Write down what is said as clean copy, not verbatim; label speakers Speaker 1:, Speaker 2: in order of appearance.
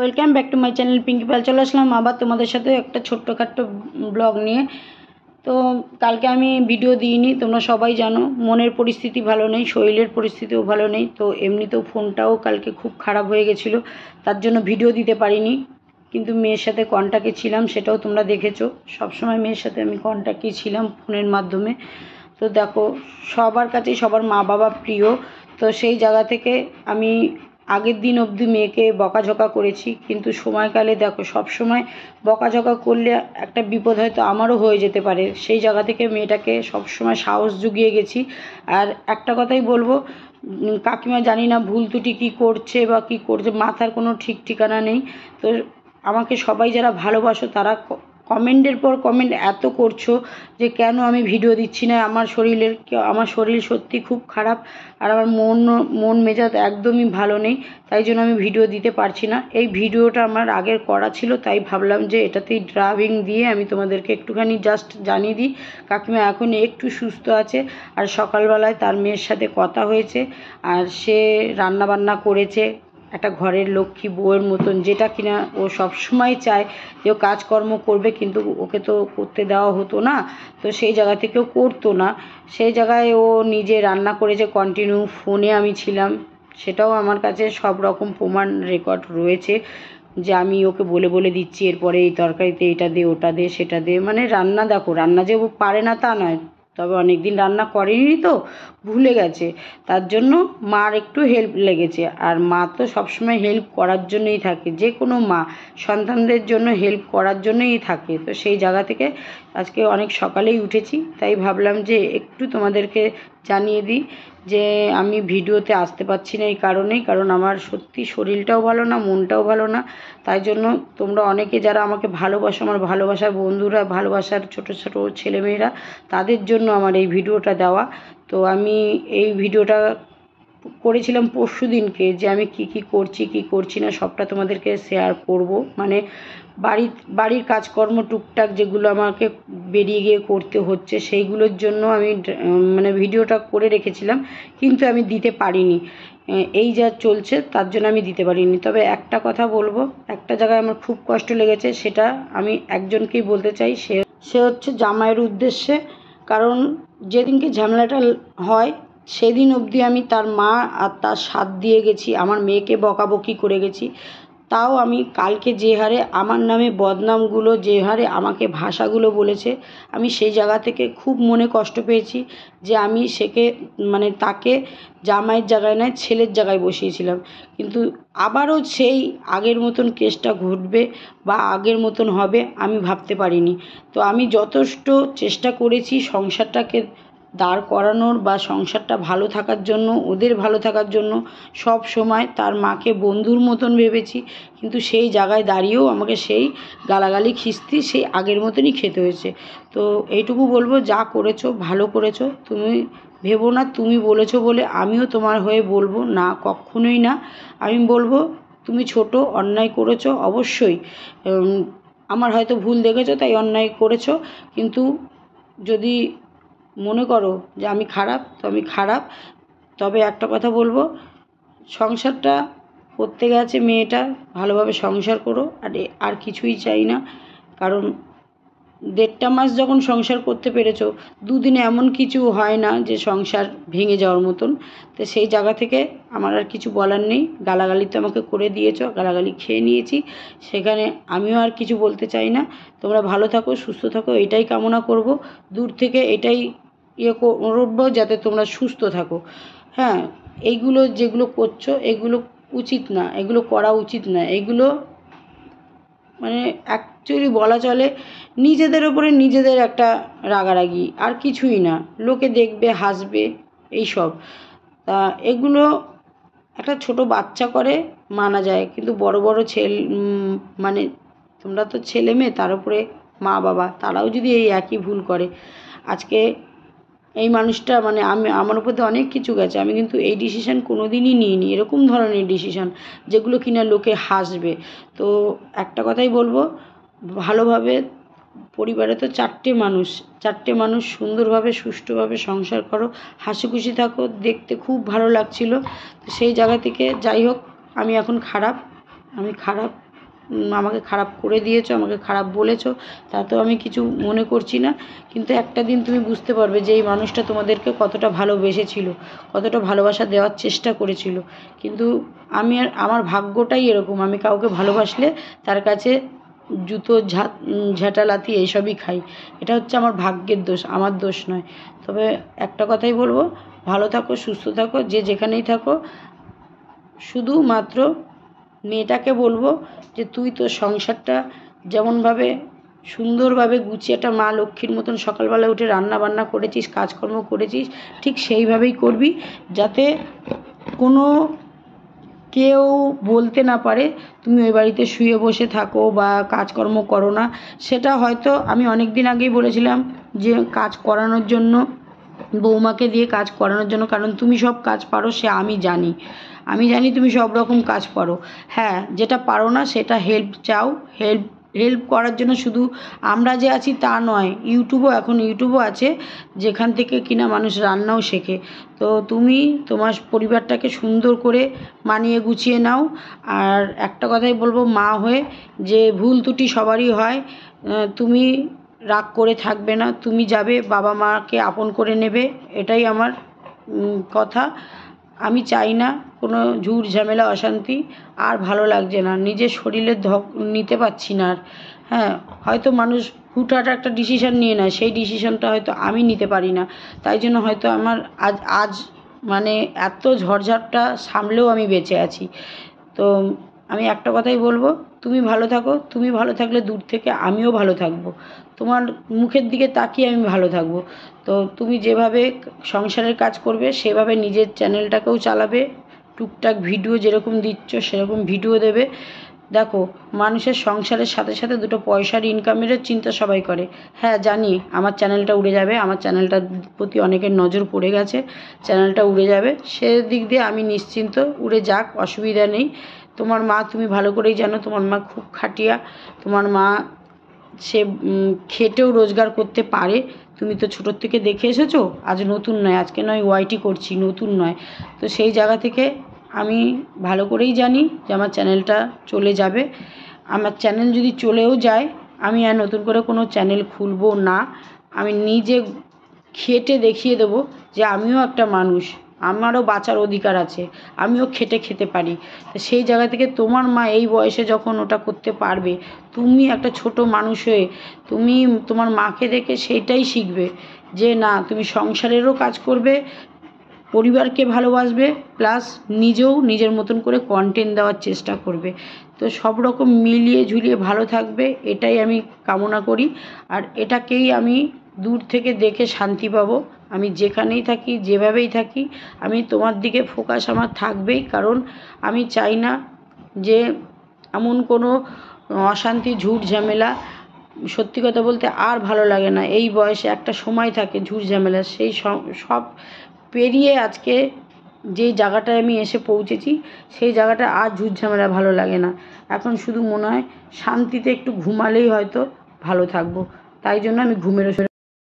Speaker 1: Welcome back to my channel Pinky Pal. চলে আসলাম আবার তোমাদের সাথে একটা ছোট্টখাট্ট ব্লগ নিয়ে। তো কালকে আমি ভিডিও দিইনি, তোমরা সবাই জানো মনের পরিস্থিতি ভালো নেই, শরীরের পরিস্থিতিও ভালো নেই। তো এমনিতেও ফোনটাও কালকে খুব খারাপ হয়ে গেছিলো, তার জন্য ভিডিও দিতে পারিনি। কিন্তু মেয়ের সাথে কন্ট্যাক্টে ছিলাম, সেটাও তোমরা দেখেছো। সবসময় মেয়ের সাথে আমি কন্ট্যাক্টে ছিলাম ফোনের মাধ্যমে। তো দেখো, সবার কাছেই সবার মা বাবা প্রিয়। তো সেই জায়গা থেকে আমি আগের দিন অবধি মেয়েকে বকাঝকা করেছি, কিন্তু সময়কালে দেখো সব সময় বকাঝকা করলে একটা বিপদ হয়তো আমারও হয়ে যেতে পারে। সেই জায়গা থেকে মেয়েটাকে সব সময় সাহস জুগিয়ে গেছি। আর একটা কথাই বলবো, কাকিমা জানি না ভুল ত্রুটি কী করছে বা কী করছে, মাথার কোনো ঠিক ঠিকানা নেই। তো আমাকে সবাই যারা ভালোবাসো তারা কমেন্টের পর কমেন্ট এত করছো যে কেন আমি ভিডিও দিচ্ছি না। আমার শরীর সত্যি খুব খারাপ, আর আমার মন মেজাজ একদমই ভালো নেই, তাই জন্য আমি ভিডিও দিতে পারছি না। এই ভিডিওটা আমার আগের করা ছিল, তাই ভাবলাম যে এটাতেই ড্রাবিং দিয়ে আমি তোমাদেরকে একটুখানি জাস্ট জানিয়ে দিই কাকিমা এখন একটু সুস্থ আছে। আর সকালবেলায় তার মেয়ের সাথে কথা হয়েছে, আর সে রান্নাবান্না করেছে একটা ঘরের লক্ষ্মী বউয়ের মতন, যেটা কিনা ও সবসময় চায় যে ও কাজকর্ম করবে, কিন্তু ওকে তো করতে দেওয়া হতো না। তো সেই জায়গা থেকেও করতো না, সেই জায়গায় ও নিজে রান্না করেছে কন্টিনিউ। ফোনে আমি ছিলাম, সেটাও আমার কাছে সব রকম প্রমাণ রেকর্ড রয়েছে যে আমি ওকে বলে বলে দিচ্ছি এরপরে এই তরকারিতে এটা দে, ওটা দে, সেটা দে। মানে রান্না দেখো, রান্না যে ও পারে না তা নয়, তবে অনেক দিন রান্না করেনি তো ভুলে গেছে, তার জন্য মার একটু হেল্প লেগেছে। আর মা তো সবসময় হেল্প করার জন্যই থাকে, যে কোনো মা সন্তানদের জন্য হেল্প করার জন্যই থাকে। তো সেই জায়গা থেকে আজকে অনেক সকালেই উঠেছি, তাই ভাবলাম যে একটু তোমাদেরকে জানিয়ে দিই যে আমি ভিডিওতে আসতে পারছি না এই কারণেই, কারণ আমার সত্যি শরীরটাও ভালো না, মনটাও ভালো না। তাই জন্য তোমরা অনেকে যারা আমাকে ভালোবাসো, আমার ভালোবাসার বন্ধুরা, ভালোবাসার ছোটো ছোটো ছেলেমেয়েরা, তাদের জন্য আমার এই ভিডিওটা দেওয়া। তো আমি এই ভিডিওটা করেছিলাম পরশুদিনকে, যে আমি কি করছি কি করছি না সবটা তোমাদেরকে শেয়ার করব। মানে বাড়ির কাজকর্ম টুকটাক যেগুলো আমাকে বেরিয়ে গিয়ে করতে হচ্ছে, সেইগুলোর জন্য আমি মানে ভিডিওটা করে রেখেছিলাম, কিন্তু আমি দিতে পারিনি। এই যা চলছে তার জন্য আমি দিতে পারিনি। তবে একটা কথা বলবো, একটা জায়গায় আমার খুব কষ্ট লেগেছে, সেটা আমি একজনকেই বলতে চাই, সে হচ্ছে জামাইয়ের উদ্দেশ্যে। কারণ যেদিনকে ঝামেলাটা হয় সেদিন অবধি আমি তার মা আর তার সাথ দিয়ে গেছি, আমার মেয়েকে বকাবকি করে গেছি। তাও আমি কালকে যে হারে আমার নামে বদনামগুলো, যে হারে আমাকে ভাষাগুলো বলেছে, আমি সেই জায়গা থেকে খুব মনে কষ্ট পেয়েছি যে আমি মানে তাকে জামাইয়ের জায়গায় নয় ছেলের জায়গায় বসিয়েছিলাম। কিন্তু আবারও সেই আগের মতন কেসটা ঘটবে বা আগের মতন হবে আমি ভাবতে পারিনি। তো আমি যথেষ্ট চেষ্টা করেছি সংসারটাকে দাঁড় করানোর বা সংসারটা ভালো থাকার জন্য, ওদের ভালো থাকার জন্য। সব সময় তার মাকে বন্ধুর মতন ভেবেছি, কিন্তু সেই জায়গায় দাঁড়িয়েও আমাকে সেই গালাগালি খিস্তি সেই আগের মতনই খেতে হয়েছে। তো এইটুকু বলবো, যা করেছো ভালো করেছো। তুমি ভেবো না তুমি বলেছো বলে আমিও তোমার হয়ে বলবো না, কখনোই না। আমি বলবো তুমি ছোট, অন্যায় করেছো অবশ্যই। আমার হয়তো ভুল দেখেছো তাই অন্যায় করেছো, কিন্তু যদি মনে করো যে আমি খারাপ, তো আমি খারাপ। তবে একটা কথা বলবো, সংসারটা করতে গেছে মেয়েটা, ভালোভাবে সংসার করো। আর কিছুই চাই না, কারণ 1.5 মাস যখন সংসার করতে পেরেছো, দুদিনে এমন কিছু হয় না যে সংসার ভেঙে যাওয়ার মতন। তো সেই জায়গা থেকে আমার আর কিছু বলার নেই। গালাগালি তো আমাকে করে দিয়েছো, গালাগালি খেয়ে নিয়েছি, সেখানে আমিও আর কিছু বলতে চাই না। তোমরা ভালো থাকো, সুস্থ থাকো, এটাই কামনা করব। দূর থেকে এটাই করবো যাতে তোমরা সুস্থ থাকো। হ্যাঁ, এইগুলো যেগুলো করছো এগুলো উচিত না, এগুলো করা উচিত না। এগুলো মানে অ্যাকচুয়ালি বলা চলে নিজেদের ওপরে নিজেদের একটা রাগারাগি, আর কিছুই না। লোকে দেখবে, হাসবে, এইসব। তা এগুলো একটা ছোট বাচ্চা করে মানা যায়, কিন্তু বড় বড় মানে তোমরা তো ছেলে মেয়ে, তার উপরে মা বাবা, তারাও যদি এই একই ভুল করে। আজকে এই মানুষটা মানে আমার উপর দিয়ে অনেক কিছু গেছে, আমি কিন্তু এই ডিসিশান কোনো দিনই নিইনি, এরকম ধরনের ডিসিশান যেগুলো কিনা লোকে হাসবে। তো একটা কথাই বলবো, ভালোভাবে পরিবারে তো 4টে মানুষ সুন্দরভাবে সুষ্ঠুভাবে সংসার করো, হাসি খুশি থাকো, দেখতে খুব ভালো লাগছিল। তো সেই জায়গা থেকে যাই হোক, আমি এখন খারাপ, আমি খারাপ। আমাকে খারাপ করে দিয়েছো, আমাকে খারাপ বলেছো, তাতেও আমি কিছু মনে করছি না। কিন্তু একটা দিন তুমি বুঝতে পারবে যে এই মানুষটা তোমাদেরকে কতটা ভালোবেসেছিল, কতটা ভালোবাসা দেওয়ার চেষ্টা করেছিল। কিন্তু আমার ভাগ্যটাই এরকম, আমি কাউকে ভালোবাসলে তার কাছে জুতো ঝাঁটা লাথি এইসবই খাই। এটা হচ্ছে আমার ভাগ্যের দোষ, আমার দোষ নয়। তবে একটা কথাই বলবো, ভালো থাকো, সুস্থ থাকো, যে যেখানেই থাকো। শুধুমাত্র মেয়েটাকে বলবো যে তুই তোর সংসারটা যেমনভাবে সুন্দরভাবে গুছিয়ে একটা মা লক্ষ্মীর মতন সকালবেলা উঠে রান্না বান্না করেছিস, কাজকর্ম করেছিস, ঠিক সেইভাবেই করবি, যাতে কোনো কেউ বলতে না পারে তুমি ওই বাড়িতে শুয়ে বসে থাকো বা কাজকর্ম করো না। সেটা হয়তো আমি অনেক দিন আগেই বলেছিলাম যে কাজ করানোর জন্য, বৌমাকে দিয়ে কাজ করানোর জন্য, কারণ তুমি সব কাজ পারো, সে আমি জানি, আমি জানি তুমি সব রকম কাজ পারো। হ্যাঁ, যেটা পারো না সেটা হেল্প চাও। হেল্প করার জন্য শুধু আমরা যে আছি তা নয়, এখন ইউটিউবও আছে, যেখান থেকে কিনা মানুষ রান্নাও শেখে। তো তুমি তোমার পরিবারটাকে সুন্দর করে মানিয়ে গুছিয়ে নাও। আর একটা কথাই বলবো, মা হয়ে যে ভুল ত্রুটি সবারই হয়, তুমি রাগ করে থাকবে না, তুমি যাবে বাবা মাকে আপন করে নেবে, এটাই আমার কথা। আমি চাই না কোনো ঝুট ঝামেলা অশান্তি। আর ভালো লাগছে না, নিজের শরীরের নিতে পারছি না আর। হ্যাঁ, হয়তো মানুষ হুটহাট একটা ডিসিশান নিয়ে নেয়, সেই ডিসিশানটা হয়তো আমি নিতে পারি না, তাই জন্য হয়তো আমার আজ মানে এত ঝড়ঝাপটা সামলেও আমি বেঁচে আছি। তো আমি একটা কথাই বলবো, তুমি ভালো থাকো, তুমি ভালো থাকলে দূর থেকে আমিও ভালো থাকবো, তোমার মুখের দিকে তাকিয়ে আমি ভালো থাকবো। তো তুমি যেভাবে সংসারের কাজ করবে সেভাবে নিজের চ্যানেলটাকেও চালাবে, টুকটাক ভিডিও যেরকম দিচ্ছ সেরকম ভিডিও দেবে। দেখো, মানুষের সংসারের সাথে সাথে দুটো পয়সার ইনকামেরও চিন্তা সবাই করে। হ্যাঁ জানি আমার চ্যানেলটা উড়ে যাবে, আমার চ্যানেলটার প্রতি অনেকের নজর পড়ে গেছে, চ্যানেলটা উড়ে যাবে, সেদিক দিয়ে আমি নিশ্চিন্ত, উড়ে যাক, অসুবিধা নেই। তোমার মা তুমি ভালো করেই জানো, তোমার মা খুব খাটিয়া, তোমার মা সে খেটেও রোজগার করতে পারে। তুমি তো ছোটোর থেকে দেখে এসেছো, আজ নতুন নয়, আজকে নয় ওয়াইটি করছি, নতুন নয়। তো সেই জায়গা থেকে আমি ভালো করেই জানি যে আমার চ্যানেলটা চলে যাবে। আমার চ্যানেল যদি চলেও যায়, আমি আর নতুন করে কোনো চ্যানেল খুলবো না। আমি নিজে খেটে দেখিয়ে দেবো যে আমিও একটা মানুষ, আমারও বাঁচার অধিকার আছে, আমিও খেটে খেতে পারি। তো সেই জায়গা থেকে তোমার মা এই বয়সে যখন ওটা করতে পারবে, তুমি একটা ছোট মানুষ হয়ে তুমি তোমার মাকে দেখে সেইটাই শিখবে যে না, তুমি সংসারেরও কাজ করবে, পরিবারকে ভালোবাসবে, প্লাস নিজেও নিজের মতন করে কন্টেন্ট দেওয়ার চেষ্টা করবে। তো সব রকম মিলিয়ে ঝুলিয়ে ভালো থাকবে, এটাই আমি কামনা করি। আর এটাকেই আমি দূর থেকে দেখে শান্তি পাবো। আমি যেখানেই থাকি, যেভাবেই থাকি, আমি তোমার দিকে ফোকাস আমার থাকবেই, কারণ আমি চাই না যে এমন কোনো অশান্তি, ঝুট ঝামেলা। সত্যি কথা বলতে আর ভালো লাগে না, এই বয়সে একটা সময় থাকে ঝুট ঝামেলা, সেই সব পেরিয়ে আজকে যেই জায়গাটায় আমি এসে পৌঁছেছি, সেই জায়গাটা আর ঝুট ঝামেলা ভালো লাগে না। এখন শুধু মনে হয় শান্তিতে একটু ঘুমালেই হয়তো ভালো থাকবো, তাই জন্য আমি ঘুমের ওষুধ